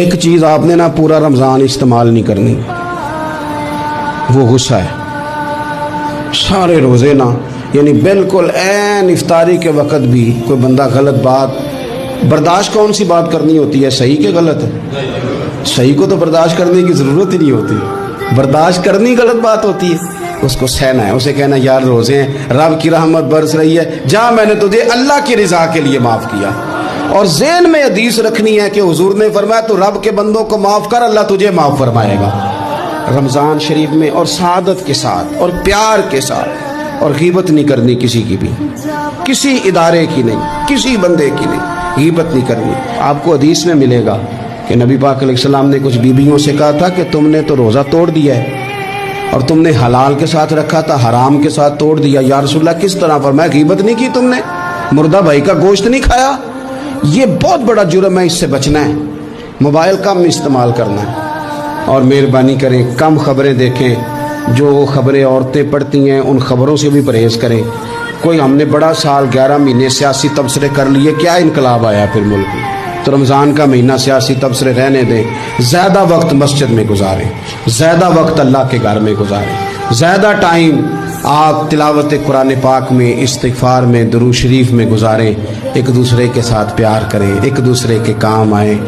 ایک چیز آپ نے نا پورا رمضان استعمال نہیں کرنی، وہ غصہ ہے۔ سارے روزے نا یعنی بالکل عین افطاری کے وقت بھی کوئی بندہ غلط بات برداشت، کون سی بات کرنی ہوتی ہے، صحیح کہ غلط ہے؟ صحیح کو تو برداشت کرنے کی ضرورت ہی نہیں ہوتی، برداشت کرنی غلط بات ہوتی ہے، اس کو سہنا ہے، اسے کہنا یار روزے ہیں، رب کی رحمت برس رہی ہے، جا میں نے تجھے اللہ کی رضا کے لیے معاف کیا۔ اور ذہن میں حدیث رکھنی ہے کہ حضور نے فرمایا تو رب کے بندوں کو معاف کر، اللہ تجھے معاف فرمائے گا۔ رمضان شریف میں اور سعادت کے ساتھ اور پیار کے ساتھ، اور غیبت نہیں کرنی کسی کی بھی، کسی ادارے کی نہیں، کسی بندے کی نہیں، غیبت نہیں کرنی۔ آپ کو حدیث میں ملے گا کہ نبی پاک علیہ السلام نے کچھ بیویوں سے کہا تھا کہ تم نے تو روزہ توڑ دیا ہے اور تم نے حلال کے ساتھ رکھا تھا، حرام کے ساتھ توڑ دیا۔ یا رسول اللہ کس طرح؟ فرمایا غیبت نہیں کی تم نے، مردہ بھائی کا گوشت نہیں کھایا، یہ بہت بڑا جرم ہے، اس سے بچنا ہے۔ موبائل کم استعمال کرنا ہے اور مہربانی کریں کم خبریں دیکھیں، جو خبریں عورتیں پڑھتی ہیں ان خبروں سے بھی پرہیز کریں۔ کوئی ہم نے بڑا سال 11 مہینے سیاسی تبصرے کر لیے، کیا انقلاب آیا پھر ملک میں؟ تو رمضان کا مہینہ سیاسی تبصرے رہنے دیں، زیادہ وقت مسجد میں گزاریں، زیادہ وقت اللہ کے گھر میں گزاریں، زیادہ ٹائم آپ تلاوت قرآن پاک میں، استغفار میں، درود شریف میں گزاریں، ایک دوسرے کے ساتھ پیار کریں، ایک دوسرے کے کام آئیں۔